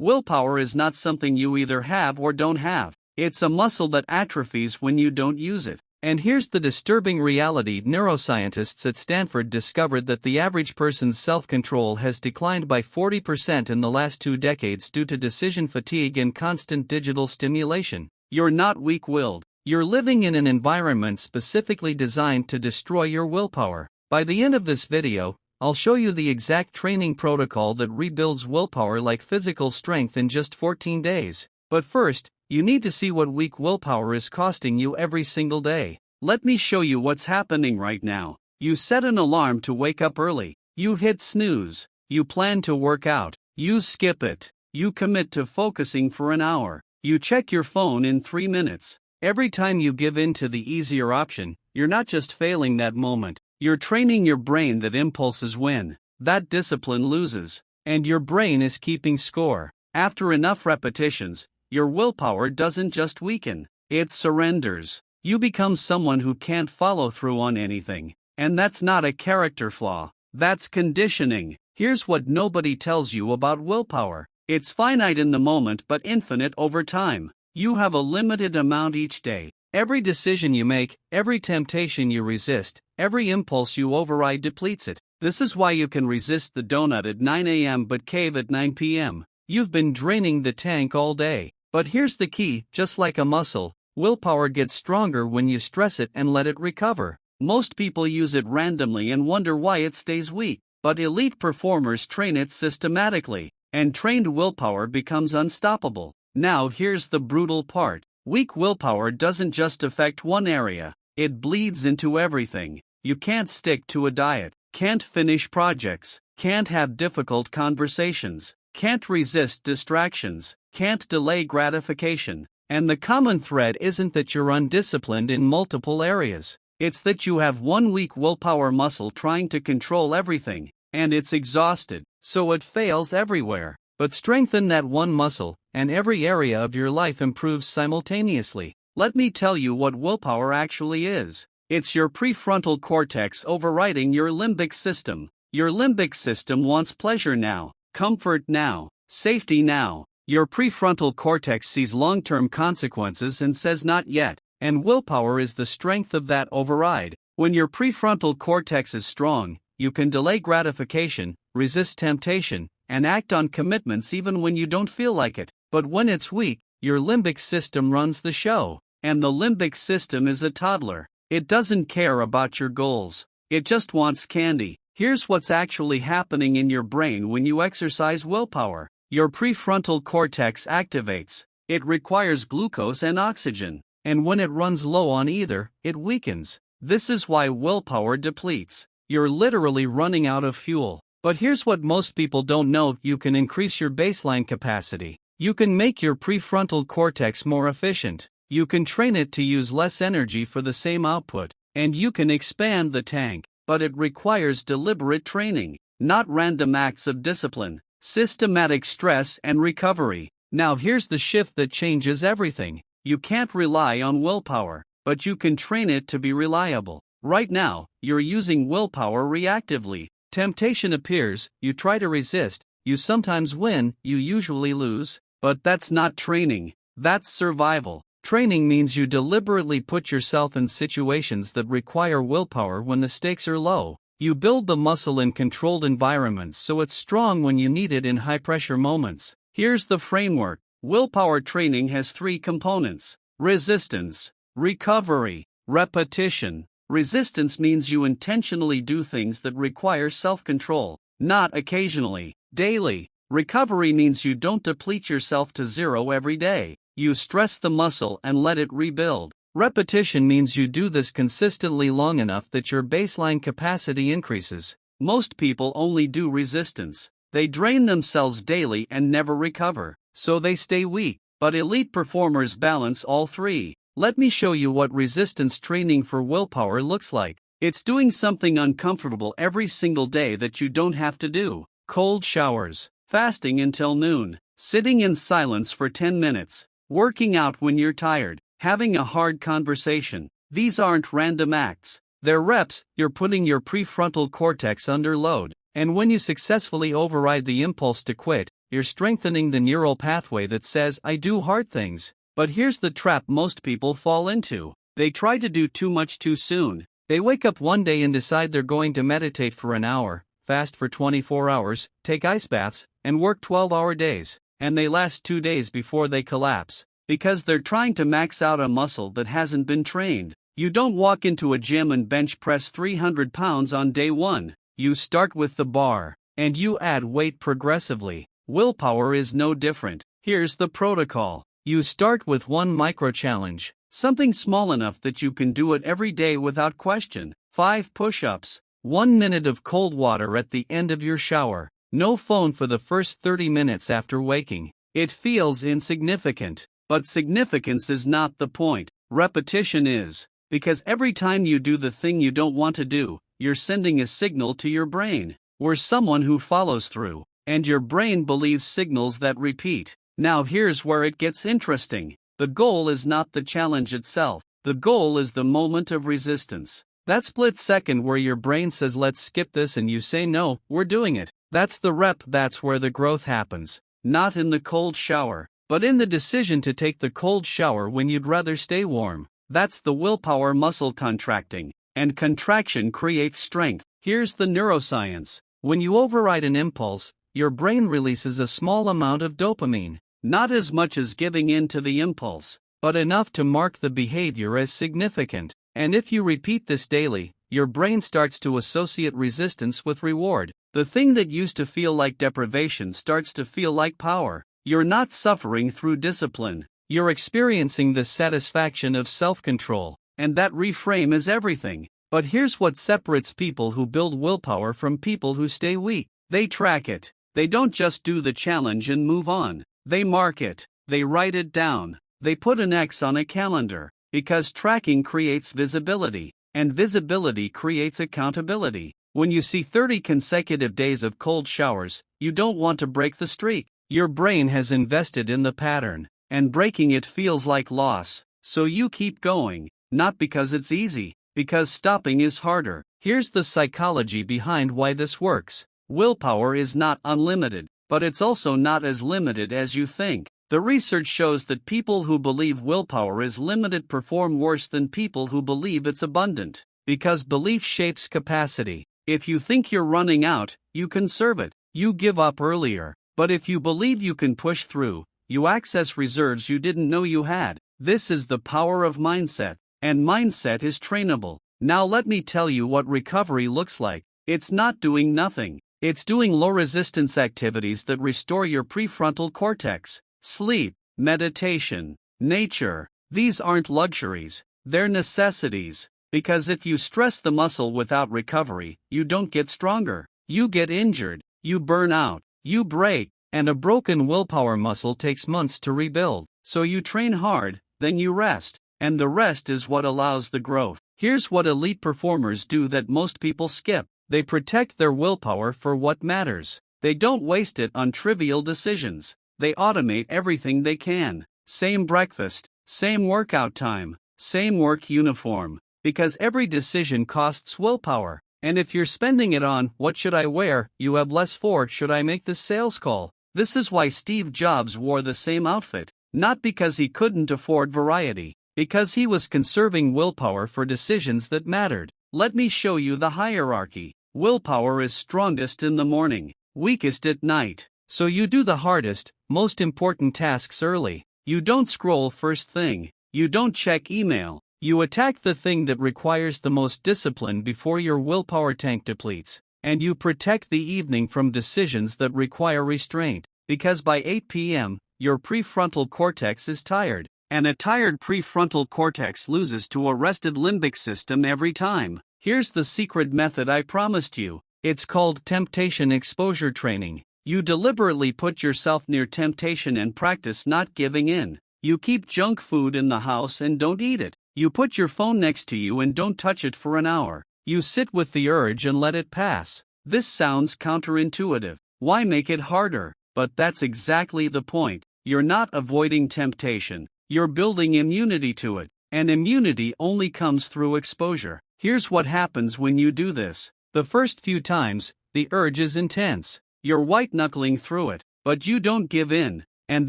Willpower is not something you either have or don't have. It's a muscle that atrophies when you don't use it. And here's the disturbing reality: neuroscientists at Stanford discovered that the average person's self-control has declined by 40% in the last 2 decades due to decision fatigue and constant digital stimulation. You're not weak-willed. You're living in an environment specifically designed to destroy your willpower. By the end of this video, I'll show you the exact training protocol that rebuilds willpower like physical strength in just 14 days. But first, you need to see what weak willpower is costing you every single day. Let me show you what's happening right now. You set an alarm to wake up early. You hit snooze. You plan to work out. You skip it. You commit to focusing for an hour. You check your phone in 3 minutes. Every time you give in to the easier option, you're not just failing that moment. You're training your brain that impulses win, that discipline loses, and your brain is keeping score. After enough repetitions, your willpower doesn't just weaken, it surrenders. You become someone who can't follow through on anything. And that's not a character flaw, that's conditioning. Here's what nobody tells you about willpower. It's finite in the moment but infinite over time. You have a limited amount each day. Every decision you make, every temptation you resist, every impulse you override depletes it. This is why you can resist the donut at 9 a.m. but cave at 9 p.m. You've been draining the tank all day. But here's the key: just like a muscle, willpower gets stronger when you stress it and let it recover. Most people use it randomly and wonder why it stays weak. But elite performers train it systematically, and trained willpower becomes unstoppable. Now here's the brutal part. Weak willpower doesn't just affect one area, it bleeds into everything. You can't stick to a diet, can't finish projects, can't have difficult conversations, can't resist distractions, can't delay gratification. And the common thread isn't that you're undisciplined in multiple areas. It's that you have one weak willpower muscle trying to control everything, and it's exhausted, so it fails everywhere. But strengthen that one muscle, and every area of your life improves simultaneously. Let me tell you what willpower actually is. It's your prefrontal cortex overriding your limbic system. Your limbic system wants pleasure now, comfort now, safety now. Your prefrontal cortex sees long-term consequences and says not yet, and willpower is the strength of that override. When your prefrontal cortex is strong, you can delay gratification, resist temptation, and act on commitments even when you don't feel like it. But when it's weak, your limbic system runs the show. And the limbic system is a toddler. It doesn't care about your goals. It just wants candy. Here's what's actually happening in your brain when you exercise willpower. Your prefrontal cortex activates. It requires glucose and oxygen. And when it runs low on either, it weakens. This is why willpower depletes. You're literally running out of fuel. But here's what most people don't know: you can increase your baseline capacity. You can make your prefrontal cortex more efficient. You can train it to use less energy for the same output. And you can expand the tank. But it requires deliberate training, not random acts of discipline. Systematic stress and recovery. Now here's the shift that changes everything. You can't rely on willpower, but you can train it to be reliable. Right now, you're using willpower reactively. Temptation appears, you try to resist, you sometimes win, you usually lose. But that's not training, that's survival. Training means you deliberately put yourself in situations that require willpower when the stakes are low. You build the muscle in controlled environments so it's strong when you need it in high-pressure moments. Here's the framework. Willpower training has 3 components: resistance, recovery, repetition. Resistance means you intentionally do things that require self-control, not occasionally, daily. Recovery means you don't deplete yourself to zero every day. You stress the muscle and let it rebuild. Repetition means you do this consistently long enough that your baseline capacity increases. Most people only do resistance. They drain themselves daily and never recover, so they stay weak. But elite performers balance all 3. Let me show you what resistance training for willpower looks like. It's doing something uncomfortable every single day that you don't have to do. Cold showers, fasting until noon, sitting in silence for 10 minutes, working out when you're tired, having a hard conversation. These aren't random acts. They're reps. You're putting your prefrontal cortex under load. And when you successfully override the impulse to quit, you're strengthening the neural pathway that says, I do hard things. But here's the trap most people fall into. They try to do too much too soon. They wake up one day and decide they're going to meditate for an hour, fast for 24 hours, take ice baths, and work 12-hour days. And they last 2 days before they collapse. Because they're trying to max out a muscle that hasn't been trained. You don't walk into a gym and bench press 300 pounds on day one. You start with the bar, and you add weight progressively. Willpower is no different. Here's the protocol. You start with one micro-challenge, something small enough that you can do it every day without question. 5 push-ups, 1 minute of cold water at the end of your shower, no phone for the first 30 minutes after waking. It feels insignificant, but significance is not the point. Repetition is, because every time you do the thing you don't want to do, you're sending a signal to your brain. We're someone who follows through, and your brain believes signals that repeat. Now here's where it gets interesting. The goal is not the challenge itself. The goal is the moment of resistance. That split second where your brain says let's skip this and you say no, we're doing it. That's the rep, that's where the growth happens. Not in the cold shower, but in the decision to take the cold shower when you'd rather stay warm. That's the willpower muscle contracting. And contraction creates strength. Here's the neuroscience. When you override an impulse, your brain releases a small amount of dopamine. Not as much as giving in to the impulse, but enough to mark the behavior as significant. And if you repeat this daily, your brain starts to associate resistance with reward. The thing that used to feel like deprivation starts to feel like power. You're not suffering through discipline. You're experiencing the satisfaction of self-control. And that reframe is everything. But here's what separates people who build willpower from people who stay weak. They track it. They don't just do the challenge and move on. They mark it. They write it down. They put an X on a calendar. Because tracking creates visibility. And visibility creates accountability. When you see 30 consecutive days of cold showers, you don't want to break the streak. Your brain has invested in the pattern. And breaking it feels like loss. So you keep going. Not because it's easy. Because stopping is harder. Here's the psychology behind why this works. Willpower is not unlimited, but it's also not as limited as you think. The research shows that people who believe willpower is limited perform worse than people who believe it's abundant. Because belief shapes capacity. If you think you're running out, you conserve it. You give up earlier. But if you believe you can push through, you access reserves you didn't know you had. This is the power of mindset. And mindset is trainable. Now let me tell you what recovery looks like. It's not doing nothing. It's doing low-resistance activities that restore your prefrontal cortex. Sleep, meditation, nature. These aren't luxuries. They're necessities. Because if you stress the muscle without recovery, you don't get stronger. You get injured. You burn out. You break. And a broken willpower muscle takes months to rebuild. So you train hard, then you rest. And the rest is what allows the growth. Here's what elite performers do that most people skip. They protect their willpower for what matters. They don't waste it on trivial decisions. They automate everything they can. Same breakfast, same workout time, same work uniform. Because every decision costs willpower. And if you're spending it on, what should I wear, you have less for, should I make this sales call? This is why Steve Jobs wore the same outfit. Not because he couldn't afford variety. Because he was conserving willpower for decisions that mattered. Let me show you the hierarchy. Willpower is strongest in the morning, weakest at night. So you do the hardest, most important tasks early. You don't scroll first thing. You don't check email. You attack the thing that requires the most discipline before your willpower tank depletes. And you protect the evening from decisions that require restraint. Because by 8 p.m., your prefrontal cortex is tired. And a tired prefrontal cortex loses to a rested limbic system every time. Here's the secret method I promised you. It's called temptation exposure training. You deliberately put yourself near temptation and practice not giving in. You keep junk food in the house and don't eat it. You put your phone next to you and don't touch it for an hour. You sit with the urge and let it pass. This sounds counterintuitive. Why make it harder? But that's exactly the point. You're not avoiding temptation. You're building immunity to it. And immunity only comes through exposure. Here's what happens when you do this. The first few times, the urge is intense. You're white-knuckling through it. but you don't give in, and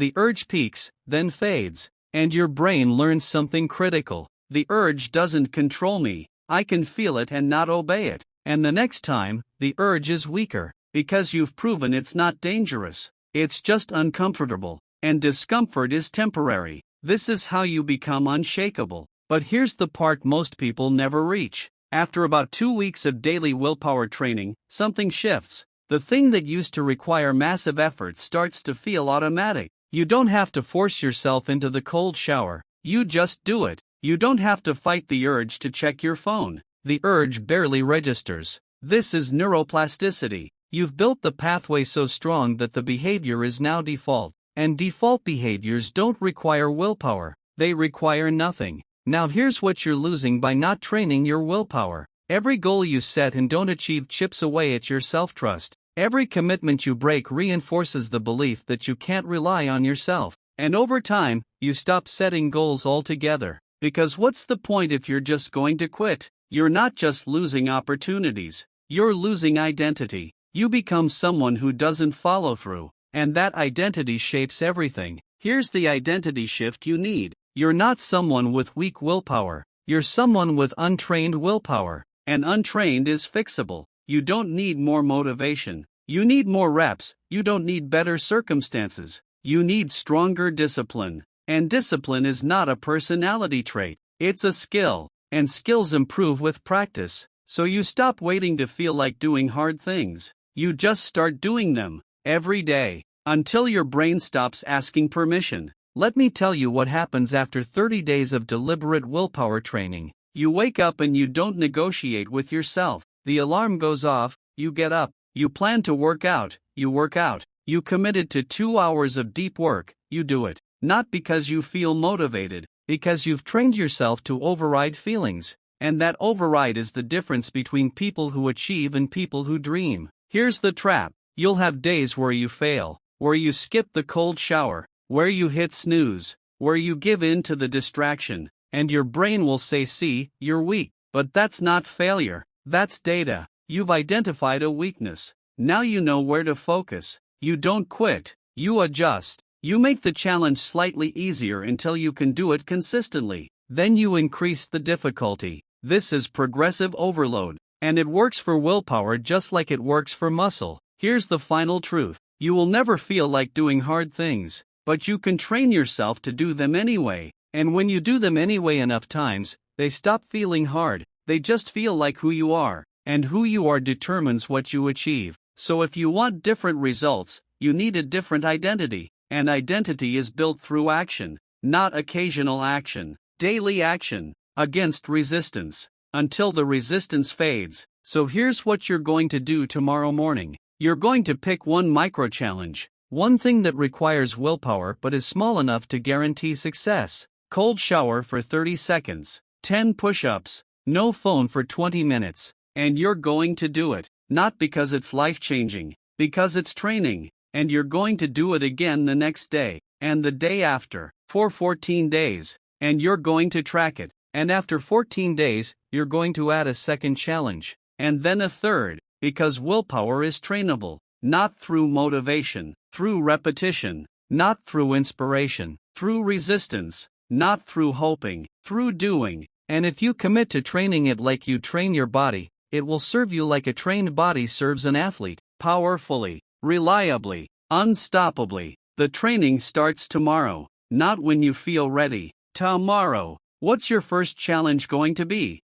the urge peaks, then fades, and your brain learns something critical. The urge doesn't control me, I can feel it and not obey it, and the next time, the urge is weaker, because you've proven it's not dangerous, it's just uncomfortable, and discomfort is temporary. This is how you become unshakable. But here's the part most people never reach. After about 2 weeks of daily willpower training, something shifts. The thing that used to require massive effort starts to feel automatic. You don't have to force yourself into the cold shower, you just do it. You don't have to fight the urge to check your phone. The urge barely registers. This is neuroplasticity. You've built the pathway so strong that the behavior is now default. And default behaviors don't require willpower, they require nothing. Now here's what you're losing by not training your willpower. Every goal you set and don't achieve chips away at your self-trust. Every commitment you break reinforces the belief that you can't rely on yourself. And over time, you stop setting goals altogether. Because what's the point if you're just going to quit? You're not just losing opportunities, you're losing identity. You become someone who doesn't follow through, and that identity shapes everything. Here's the identity shift you need. You're not someone with weak willpower, you're someone with untrained willpower, and untrained is fixable. You don't need more motivation, you need more reps, you don't need better circumstances, you need stronger discipline. And discipline is not a personality trait, it's a skill, and skills improve with practice. So you stop waiting to feel like doing hard things, you just start doing them, every day, until your brain stops asking permission. Let me tell you what happens after 30 days of deliberate willpower training. You wake up and you don't negotiate with yourself. The alarm goes off, you get up, you plan to work out, you work out. You committed to 2 hours of deep work, you do it. Not because you feel motivated, because you've trained yourself to override feelings. And that override is the difference between people who achieve and people who dream. Here's the trap. You'll have days where you fail, where you skip the cold shower, where you hit snooze, where you give in to the distraction, and your brain will say, see, you're weak. But that's not failure, that's data. You've identified a weakness. Now you know where to focus. You don't quit, you adjust. You make the challenge slightly easier until you can do it consistently. Then you increase the difficulty. This is progressive overload, and it works for willpower just like it works for muscle. Here's the final truth. You will never feel like doing hard things, but you can train yourself to do them anyway. And when you do them anyway enough times, they stop feeling hard. They just feel like who you are, and who you are determines what you achieve. So if you want different results, you need a different identity. And identity is built through action, not occasional action, daily action, against resistance, until the resistance fades. So here's what you're going to do tomorrow morning. You're going to pick one micro-challenge, one thing that requires willpower but is small enough to guarantee success. Cold shower for 30 seconds, 10 push-ups, no phone for 20 minutes, and you're going to do it, not because it's life-changing, because it's training. And you're going to do it again the next day, and the day after, for 14 days, and you're going to track it, and after 14 days, you're going to add a second challenge, and then a third, because willpower is trainable, not through motivation, through repetition, not through inspiration, through resistance, not through hoping, through doing. And if you commit to training it like you train your body, it will serve you like a trained body serves an athlete, powerfully, reliably, unstoppably. The training starts tomorrow, not when you feel ready. Tomorrow. What's your first challenge going to be?